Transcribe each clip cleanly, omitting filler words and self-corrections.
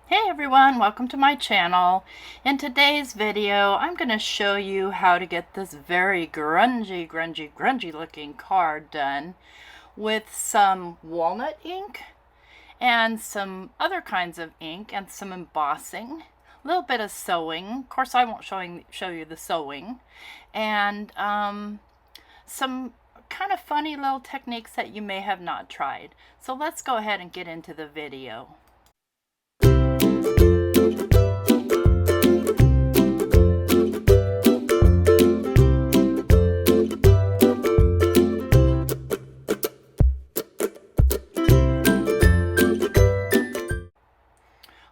Hey everyone, welcome to my channel. In today's video, I'm going to show you how to get this very grungy looking card done with some walnut ink and some other kinds of ink and some embossing, a little bit of sewing. Of course, I won't show you the sewing, and some kind of funny little techniques that you may have not tried. So let's go ahead and get into the video.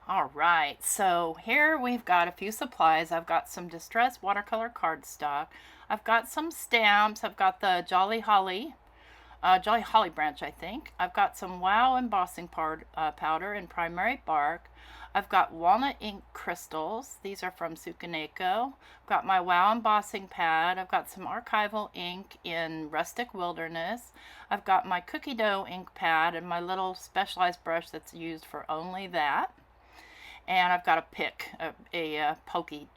Alright, so here we've got a few supplies. I've got some distressed watercolor cardstock. I've got some stamps. I've got the Jolly Holly branch, I think. I've got some Wow embossing powder in primary bark. I've got Walnut Ink Crystals. These are from Sukaneko. I've got my Wow embossing pad. I've got some archival ink in Rustic Wilderness. I've got my cookie dough ink pad and my little specialized brush that's used for only that. And I've got a pick, a pokey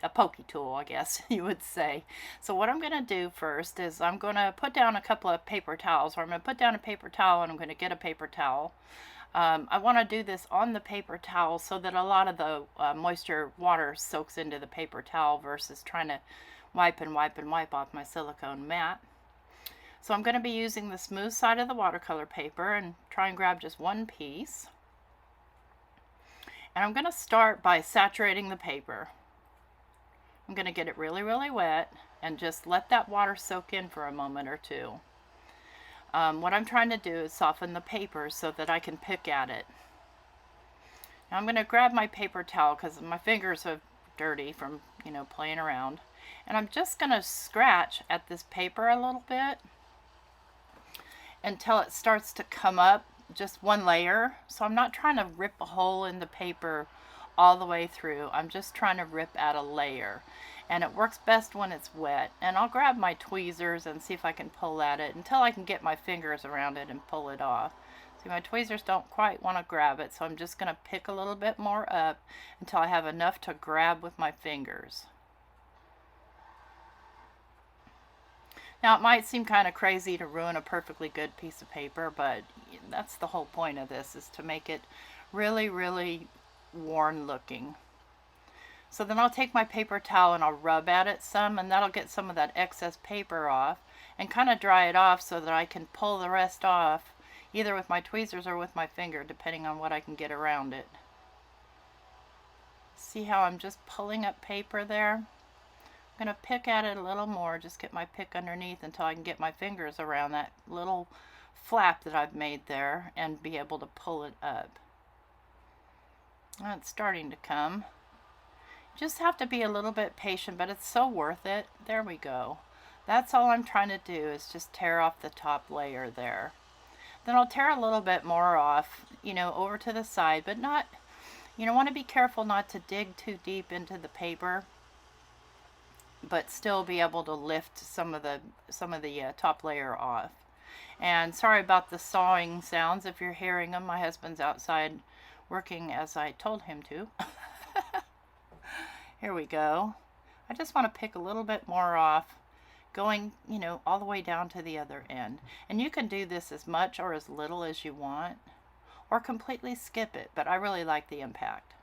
tool, I guess you would say. So what I'm going to do first is I'm going to put down a couple of paper towels, or I'm going to put down a paper towel and I'm going to get a paper towel. I want to do this on the paper towel so that a lot of the moisture water soaks into the paper towel versus trying to wipe off my silicone mat. So I'm going to be using the smooth side of the watercolor paper and try and grab just one piece. And I'm going to start by saturating the paper. I'm going to get it really wet and just let that water soak in for a moment or two. What I'm trying to do is soften the paper so that I can pick at it. Now I'm going to grab my paper towel because my fingers are dirty from, playing around. And I'm just going to scratch at this paper a little bit until it starts to come up just one layer. So I'm not trying to rip a hole in the paper all the way through. I'm just trying to rip at a layer, and it works best when it's wet. And I'll grab my tweezers and see if I can pull at it until I can get my fingers around it and pull it off. See, my tweezers don't quite want to grab it, so I'm just going to pick a little bit more up until I have enough to grab with my fingers. Now, it might seem kind of crazy to ruin a perfectly good piece of paper, but that's the whole point of this, is to make it really worn looking. So then I'll take my paper towel and I'll rub at it some, and that'll get some of that excess paper off and kind of dry it off so that I can pull the rest off either with my tweezers or with my finger, depending on what I can get around it. See how I'm just pulling up paper there? I'm going to pick at it a little more, just get my pick underneath until I can get my fingers around that little flap that I've made there and be able to pull it up. It's starting to come. Just have to be a little bit patient, but it's so worth it. There we go. That's all I'm trying to do, is just tear off the top layer there. Then I'll tear a little bit more off, over to the side, but not, want to be careful not to dig too deep into the paper, but still be able to lift some of the top layer off. And sorry about the sawing sounds if you're hearing them. My husband's outside working as I told him to. Here we go. I just want to pick a little bit more off, going, all the way down to the other end. And you can do this as much or as little as you want, or completely skip it, but I really like the impact.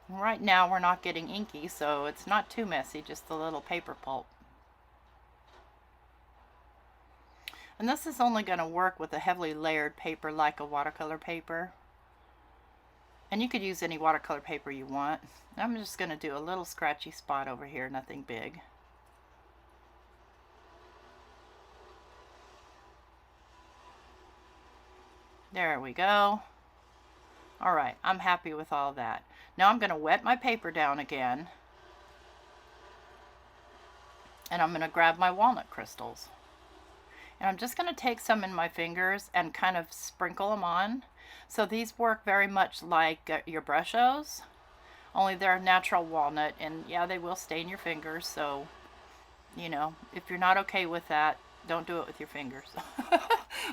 Right now we're not getting inky, so it's not too messy, just a little paper pulp. And this is only going to work with a heavily layered paper like a watercolor paper. And you could use any watercolor paper you want. I'm just going to do a little scratchy spot over here, nothing big. There we go. Alright, I'm happy with all that. Now I'm going to wet my paper down again. And I'm going to grab my walnut crystals. And I'm just going to take some in my fingers and kind of sprinkle them on. So these work very much like your brush-os, only they're natural walnut, and yeah, they will stain your fingers. So, if you're not okay with that, Don't do it with your fingers.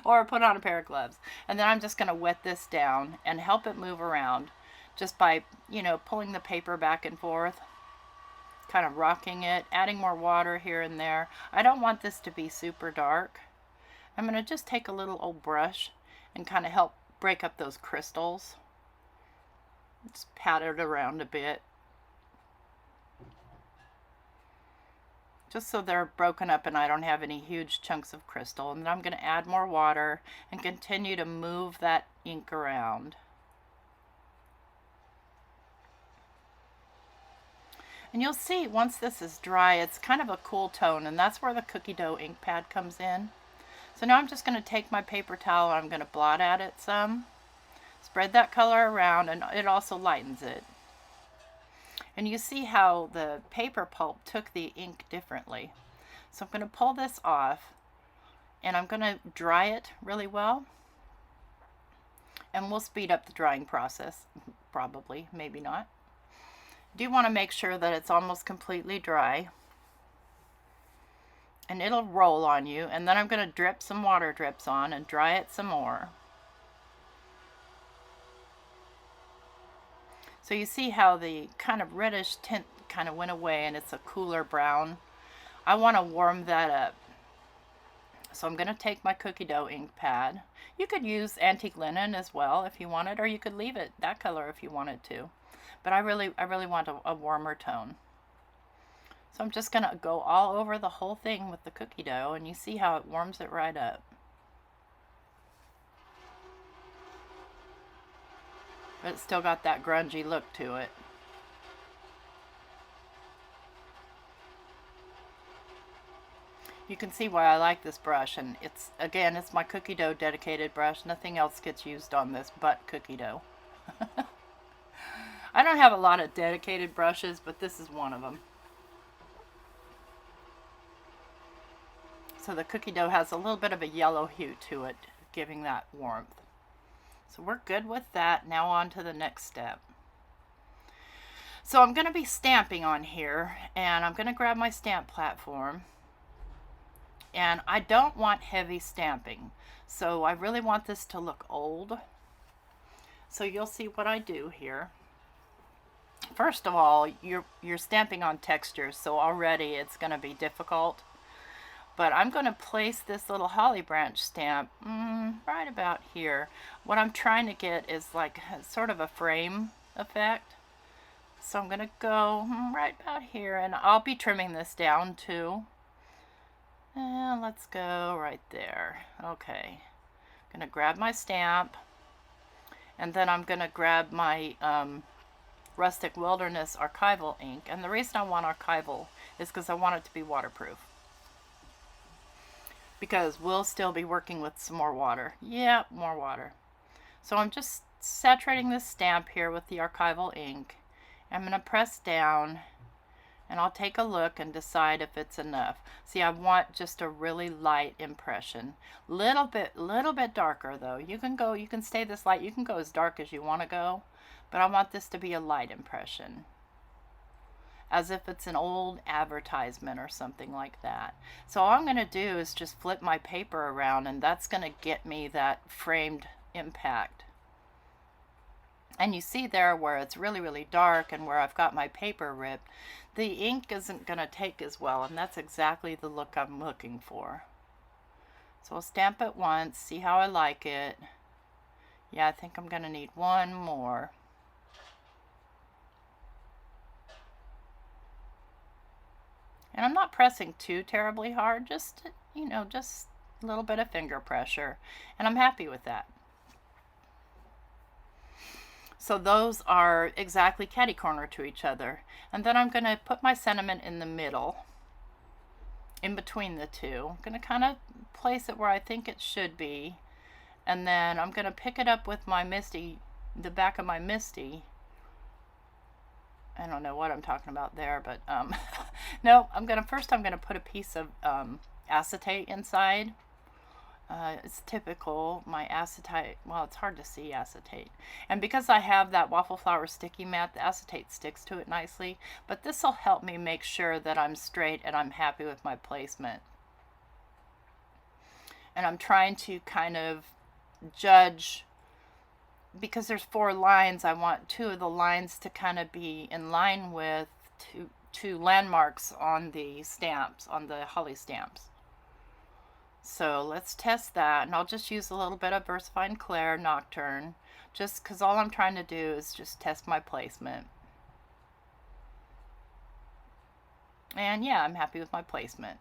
Or put on a pair of gloves. And then I'm just going to wet this down and help it move around just by, you know, pulling the paper back and forth, kind of rocking it, adding more water here and there. I don't want this to be super dark. I'm going to just take a little old brush and kind of help break up those crystals. Just pat it around a bit, just so they're broken up and I don't have any huge chunks of crystal. And then I'm going to add more water and continue to move that ink around. And you'll see once this is dry, it's kind of a cool tone, and that's where the cookie dough ink pad comes in. So now I'm just going to take my paper towel and I'm going to blot at it some. Spread that color around, and it also lightens it. And you see how the paper pulp took the ink differently. So I'm going to pull this off, and I'm going to dry it really well. And we'll speed up the drying process, probably, maybe not. Do want to make sure that it's almost completely dry. And it'll roll on you, and then I'm going to drip some water drips on and dry it some more. So you see how the kind of reddish tint kind of went away and it's a cooler brown. I want to warm that up. So I'm going to take my cookie dough ink pad. You could use antique linen as well if you wanted, or you could leave it that color if you wanted to. But I really want a warmer tone. So I'm just going to go all over the whole thing with the cookie dough, and you see how it warms it right up. But it's still got that grungy look to it. You can see why I like this brush, and it's my cookie dough dedicated brush. Nothing else gets used on this but cookie dough. I don't have a lot of dedicated brushes, but this is one of them. So the cookie dough has a little bit of a yellow hue to it, giving that warmth. So we're good with that. Now on to the next step. So I'm going to be stamping on here, and I'm going to grab my stamp platform. And I don't want heavy stamping, so I really want this to look old. So you'll see what I do here. First of all, you're stamping on texture, so already it's going to be difficult. But I'm going to place this little holly branch stamp right about here. What I'm trying to get is like sort of a frame effect. So I'm going to go right about here, and I'll be trimming this down too. And let's go right there. Okay. I'm going to grab my stamp, and then I'm going to grab my Rustic Wilderness archival ink. And the reason I want archival is because I want it to be waterproof. Because we'll still be working with some more water. Yeah, more water. So I'm just saturating this stamp here with the archival ink. I'm going to press down, and I'll take a look and decide if it's enough. See, I want just a really light impression. Little bit darker though. You can stay this light. You can go as dark as you want to go, but I want this to be a light impression, as if it's an old advertisement or something like that. So all I'm going to do is just flip my paper around, and that's going to get me that framed impact. And you see there where it's really dark and where I've got my paper ripped, the ink isn't going to take as well, and that's exactly the look I'm looking for. So I'll stamp it once, see how I like it. Yeah, I think I'm going to need one more. And I'm not pressing too terribly hard, just, just a little bit of finger pressure. And I'm happy with that. So those are exactly catty corner to each other. And then I'm going to put my sentiment in the middle, in between the two. I'm going to kind of place it where I think it should be. And then I'm going to pick it up with my Misty, the back of my Misty. I don't know what I'm talking about there, but no, I'm gonna put a piece of acetate inside. It's typical, my acetate, well, it's hard to see acetate. And because I have that waffle flower sticky mat, the acetate sticks to it nicely, but this will help me make sure that I'm straight and I'm happy with my placement. And I'm trying to kind of judge, because there's 4 lines, I want 2 of the lines to kind of be in line with two landmarks on the stamps, on the holly stamps. So let's test that, and I'll just use a little bit of VersaFine Clair Nocturne, just because all I'm trying to do is just test my placement. And yeah, I'm happy with my placement.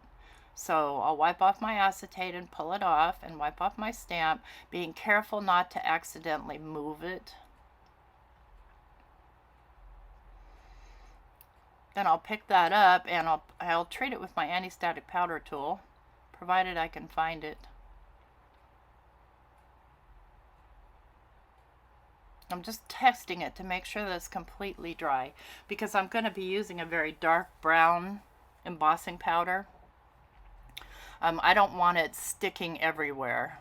So I'll wipe off my acetate and pull it off, and wipe off my stamp, being careful not to accidentally move it. Then I'll pick that up, and I'll treat it with my anti-static powder tool, provided I can find it. I'm just testing it to make sure that it's completely dry, because I'm going to be using a very dark brown embossing powder. I don't want it sticking everywhere.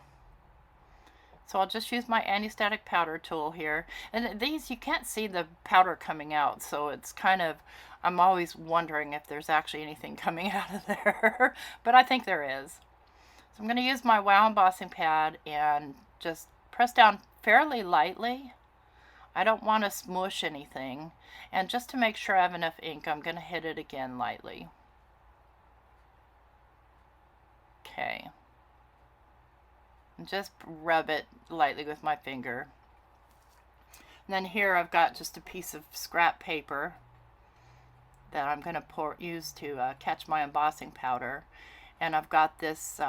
So I'll just use my anti-static powder tool here. And these, you can't see the powder coming out, so it's kind of, I'm always wondering if there's actually anything coming out of there. But I think there is. So I'm going to use my Wow embossing pad and just press down fairly lightly. I don't want to smush anything. And just to make sure I have enough ink, I'm going to hit it again lightly. Okay. And just rub it lightly with my finger. And then here I've got just a piece of scrap paper that I'm going to use to catch my embossing powder. And I've got this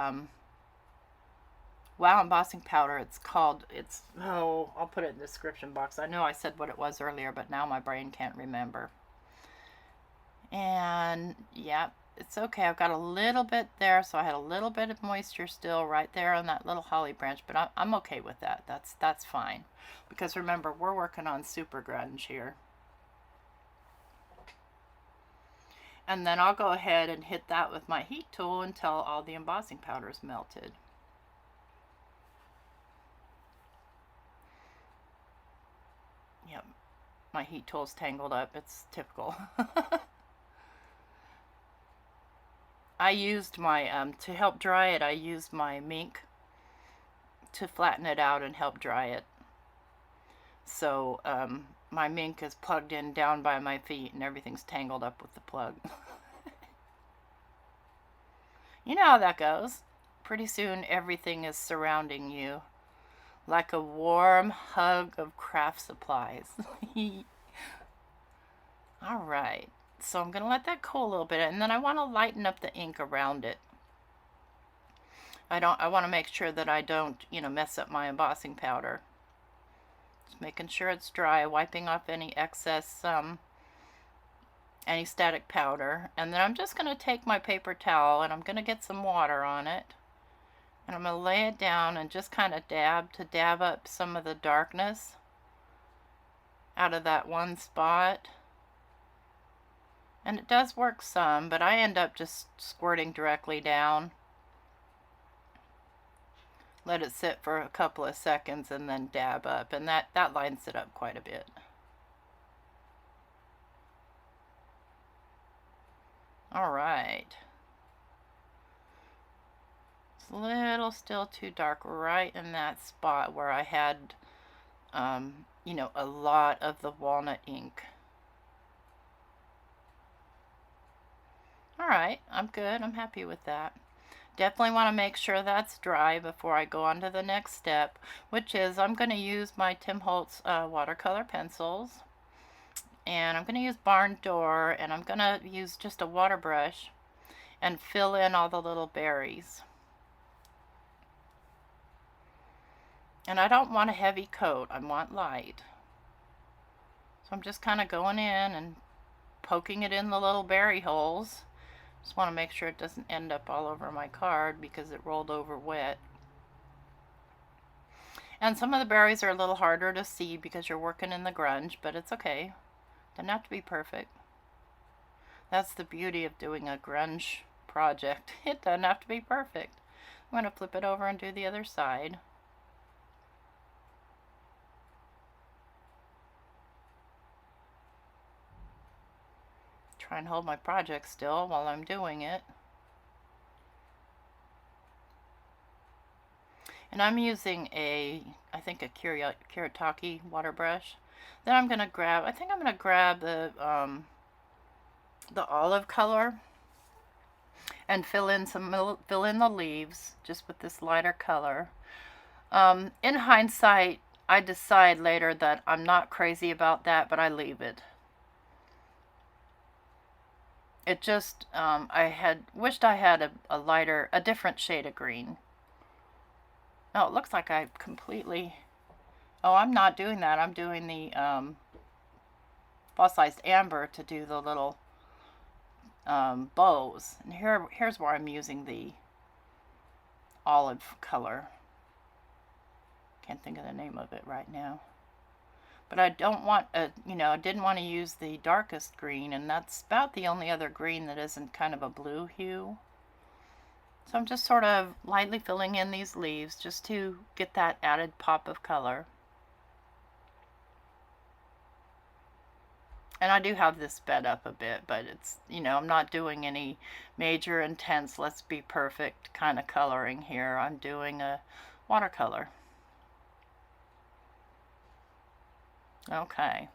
Wow embossing powder. I'll put it in the description box. I know I said what it was earlier, but now my brain can't remember. And yeah, it's okay. I've got a little bit there, so I had a little bit of moisture still right there on that little holly branch, but I'm okay with that. That's fine, because remember, we're working on super grunge here. And then I'll go ahead and hit that with my heat tool until all the embossing powder is melted. Yep, my heat tool's tangled up. It's typical. I used my, to help dry it, I used my mink to flatten it out and help dry it. So my mink is plugged in down by my feet, and everything's tangled up with the plug. You know how that goes. Pretty soon everything is surrounding you like a warm hug of craft supplies. All right. So I'm going to let that cool a little bit, and then I want to lighten up the ink around it. I want to make sure that I don't, mess up my embossing powder. Just making sure it's dry, wiping off any excess anti-static powder. And then I'm just going to take my paper towel, and I'm going to get some water on it. And I'm going to lay it down and just kind of dab up some of the darkness out of that one spot. And it does work some, but I end up just squirting directly down. Let it sit for a couple of seconds and then dab up, and that lines it up quite a bit. All right. It's a little still too dark right in that spot where I had, a lot of the walnut ink. Alright, I'm good. I'm happy with that. Definitely want to make sure that's dry before I go on to the next step, which is I'm going to use my Tim Holtz watercolor pencils. And I'm going to use Barn Door, and I'm going to use just a water brush and fill in all the little berries. And I don't want a heavy coat. I want light. So I'm just kind of going in and poking it in the little berry holes. Just want to make sure it doesn't end up all over my card because it rolled over wet. And some of the berries are a little harder to see because you're working in the grunge, but it's okay. Doesn't have to be perfect. That's the beauty of doing a grunge project. It doesn't have to be perfect. I'm going to flip it over and do the other side. Try and hold my project still while I'm doing it. And I'm using I think a Kuretake water brush. Then I'm going to grab, I think I'm going to grab the olive color and fill in the leaves just with this lighter color. In hindsight, I decide later that I'm not crazy about that, but I leave it. It just, I had wished I had a different shade of green. Oh, it looks like I completely, oh, I'm not doing that. I'm doing the fossilized amber to do the little bows. And here's where I'm using the olive color. Can't think of the name of it right now. But I don't want I didn't want to use the darkest green, and that's about the only other green that isn't kind of a blue hue. So I'm just sort of lightly filling in these leaves just to get that added pop of color. And I do have this sped up a bit, but it's, I'm not doing any major intense, let's be perfect kind of coloring here. I'm doing a watercolor. Okay.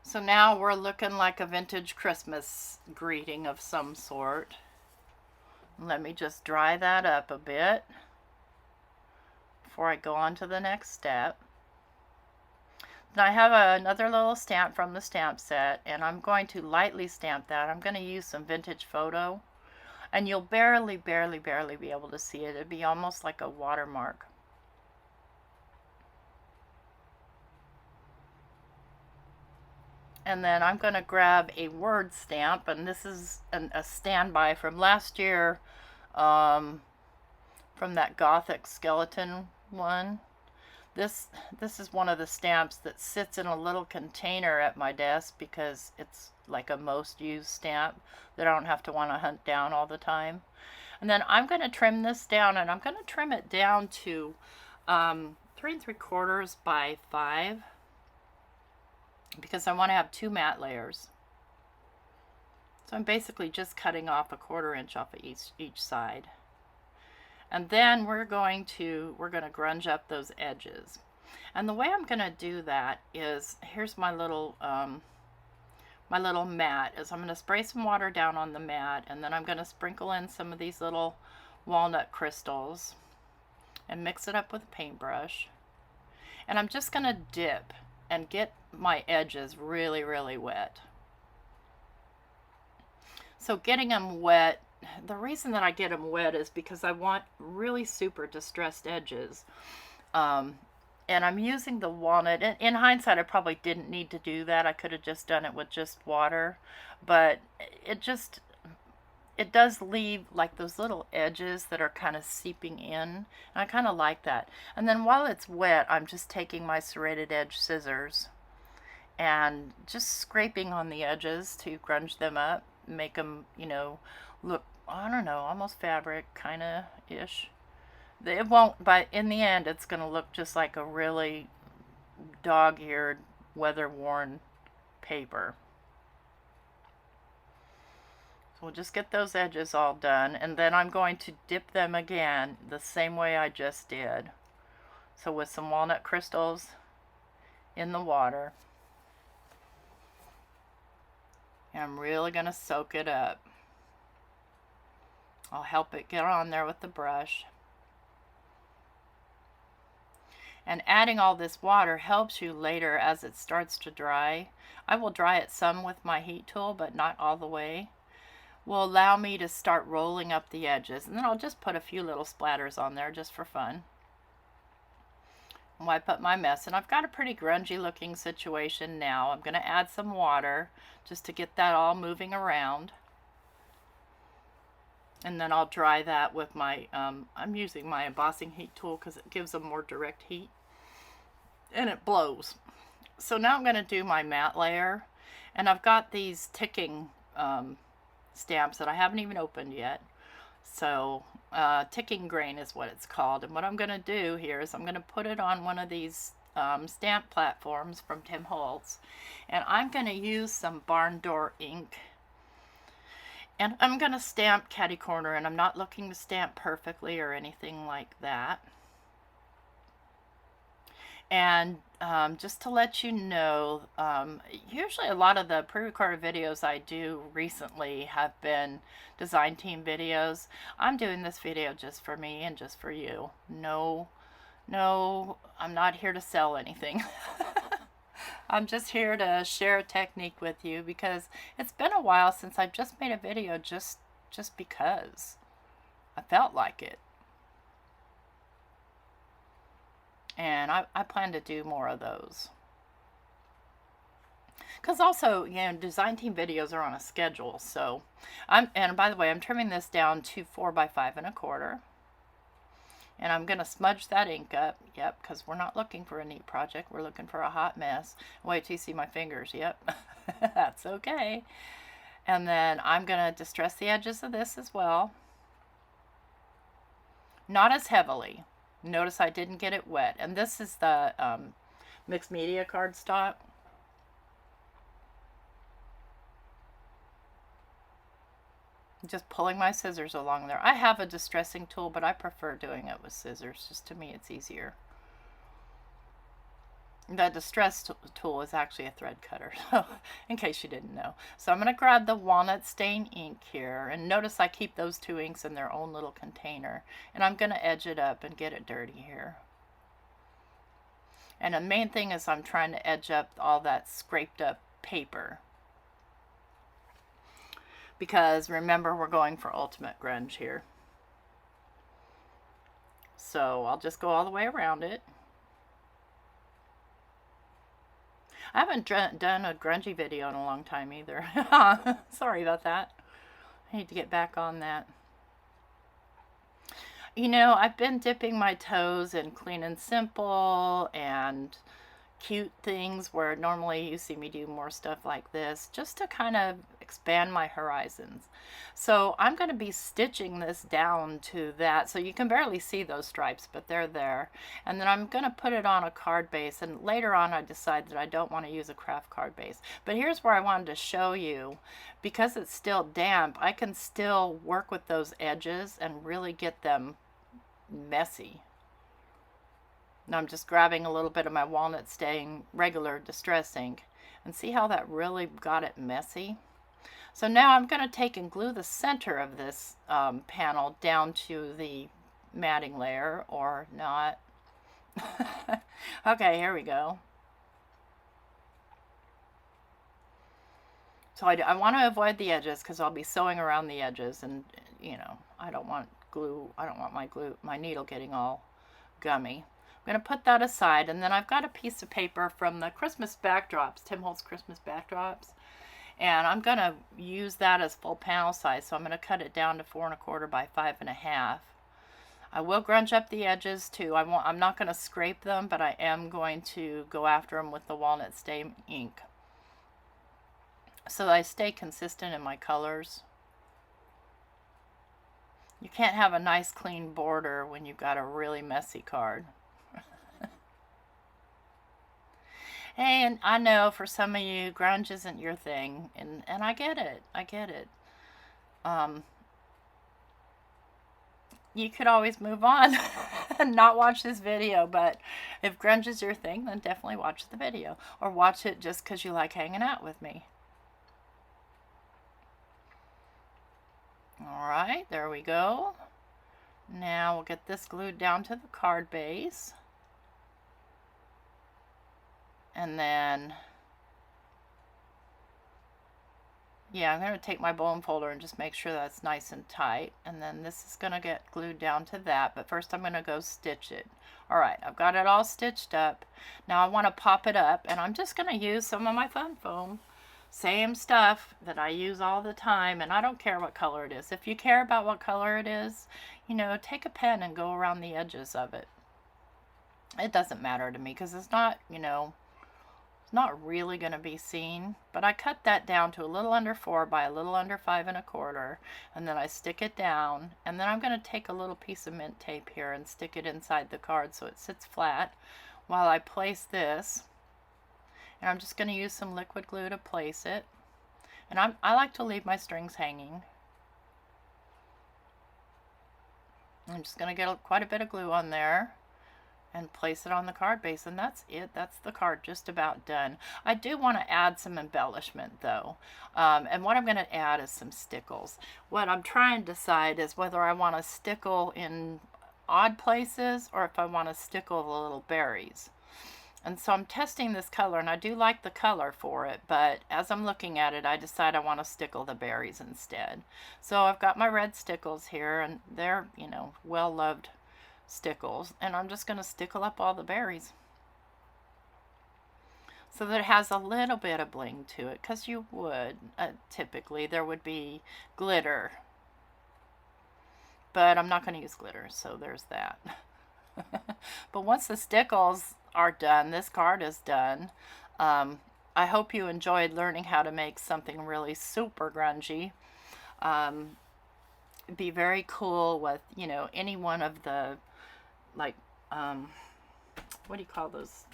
So now we're looking like a vintage Christmas greeting of some sort. Let me just dry that up a bit before I go on to the next step. Then I have another little stamp from the stamp set, and I'm going to lightly stamp that. I'm going to use some vintage photo, and you'll barely be able to see it. It'd be almost like a watermark. And then I'm going to grab a word stamp, and this is a standby from last year, from that Gothic skeleton one. This is one of the stamps that sits in a little container at my desk because it's like a most used stamp that I don't have to want to hunt down all the time. And then I'm going to trim this down, and I'm going to trim it down to 3 3/4 by 5 because I want to have 2 matte layers. So I'm basically just cutting off a 1/4 inch off of each side. And then we're going to grunge up those edges. And the way I'm going to do that is, here's my little mat, is I'm going to spray some water down on the mat, and then I'm going to sprinkle in some of these little walnut crystals and mix it up with a paintbrush. And I'm just going to dip and get my edges really wet. So getting them wet, the reason that I get them wet is because I want really super distressed edges. And I'm using the walnut. In hindsight, I probably didn't need to do that. I could have just done it with just water. But it does leave like those little edges that are kind of seeping in. And I kind of like that. And then while it's wet, I'm just taking my serrated edge scissors and just scraping on the edges to grunge them up, make them, look, I don't know, almost fabric kind of ish. It won't, but in the end it's going to look just like a really dog-eared, weather-worn paper. So we'll just get those edges all done, and then I'm going to dip them again the same way I just did. So with some walnut crystals in the water. And I'm really going to soak it up. I'll help it get on there with the brush. And adding all this water helps you later as it starts to dry. I will dry it some with my heat tool, but not all the way. Will allow me to start rolling up the edges. And then I'll just put a few little splatters on there just for fun. Wipe up my mess. And I've got a pretty grungy looking situation now. I'm going to add some water just to get that all moving around. And then I'll dry that with my, I'm using my embossing heat tool because it gives a more direct heat. And it blows. So now I'm going to do my matte layer. And I've got these ticking stamps that I haven't even opened yet. So ticking grain is what it's called. And what I'm going to do here is I'm going to put it on one of these stamp platforms from Tim Holtz. And I'm going to use some barn door ink. And I'm going to stamp catty corner, and I'm not looking to stamp perfectly or anything like that. And just to let you know, usually a lot of the pre-recorded videos I do recently have been design team videos. I'm doing this video just for me and just for you. No, I'm not here to sell anything. I'm just here to share a technique with you because it's been a while since I've just made a video just because I felt like it. And I plan to do more of those. Because also, you know, design team videos are on a schedule. So, and by the way, I'm trimming this down to 4 by 5 1/4. And I'm going to smudge that ink up. Yep, because we're not looking for a neat project. We're looking for a hot mess. Wait till you see my fingers. Yep, that's okay. And then I'm going to distress the edges of this as well. Not as heavily. Notice I didn't get it wet. And this is the mixed media cardstock. Just pulling my scissors along there. I have a distressing tool, but I prefer doing it with scissors. Just to me, it's easier. The distress tool is actually a thread cutter, so in case you didn't know. So I'm going to grab the walnut stain ink here, and notice I keep those two inks in their own little container, and I'm going to edge it up and get it dirty here. And the main thing is I'm trying to edge up all that scraped up paper, because remember, we're going for ultimate grunge here. So I'll just go all the way around it. I haven't done a grungy video in a long time either. Sorry about that. I need to get back on that. You know, I've been dipping my toes in clean and simple and cute things where normally you see me do more stuff like this, just to kind of expand my horizons. So I'm going to be stitching this down to that, so you can barely see those stripes, but they're there. And then I'm going to put it on a card base, and later on I decided that I don't want to use a craft card base. But here's where I wanted to show you, because it's still damp, I can still work with those edges and really get them messy. Now I'm just grabbing a little bit of my walnut stain regular distress ink, and see how that really got it messy. So now I'm going to take and glue the center of this panel down to the matting layer, or not. Okay, here we go. So I want to avoid the edges because I'll be sewing around the edges, and you know, I don't want my needle getting all gummy. I'm going to put that aside, and then I've got a piece of paper from the Christmas backdrops, Tim Holtz Christmas backdrops, and I'm going to use that as full panel size, so I'm going to cut it down to 4 1/4 by 5 1/2. I will grunge up the edges too. I'm not going to scrape them, but I am going to go after them with the walnut stain ink, so that I stay consistent in my colors. You can't have a nice clean border when you've got a really messy card. Hey, and I know for some of you, grunge isn't your thing, and I get it. I get it. You could always move on and not watch this video, but if grunge is your thing, then definitely watch the video, or watch it just because you like hanging out with me. All right, there we go. Now we'll get this glued down to the card base. And then, yeah, I'm going to take my bone folder and just make sure that's nice and tight. And then this is going to get glued down to that. But first I'm going to go stitch it. All right, I've got it all stitched up. Now I want to pop it up, and I'm just going to use some of my fun foam. Same stuff that I use all the time, and I don't care what color it is. If you care about what color it is, you know, take a pen and go around the edges of it. It doesn't matter to me because it's not, you know, not really going to be seen, but I cut that down to a little under 4 by a little under 5 1/4, and then I stick it down, and then I'm going to take a little piece of mint tape here and stick it inside the card so it sits flat while I place this. And I'm just going to use some liquid glue to place it, and I like to leave my strings hanging. I'm just going to get quite a bit of glue on there and place it on the card base, and that's it. That's the card just about done. I do want to add some embellishment though, and what I'm going to add is some stickles. What I'm trying to decide is whether I want to stickle in odd places or if I want to stickle the little berries. And so I'm testing this color, and I do like the color for it, but as I'm looking at it, I decide I want to stickle the berries instead. So I've got my red stickles here, and they're, you know, well-loved stickles, and I'm just going to stickle up all the berries so that it has a little bit of bling to it, because you would, typically, there would be glitter, but I'm not going to use glitter, so there's that. But once the stickles are done, this card is done. I hope you enjoyed learning how to make something really super grungy. Be very cool with, you know, any one of the, like, what do you call those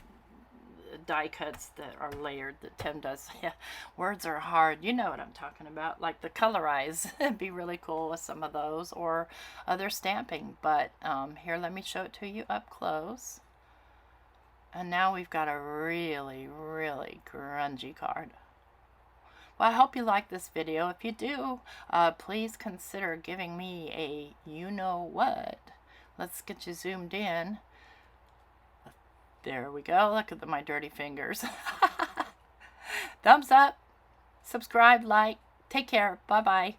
die cuts that are layered that Tim does? Yeah, words are hard. You know what I'm talking about. Like the colorize. It'd be really cool with some of those, or other stamping. But here, let me show it to you up close. And now we've got a really, really grungy card. Well, I hope you like this video. If you do, please consider giving me a you-know-what. Let's get you zoomed in. There we go. Look at my dirty fingers. Thumbs up, subscribe, like. Take care. Bye-bye.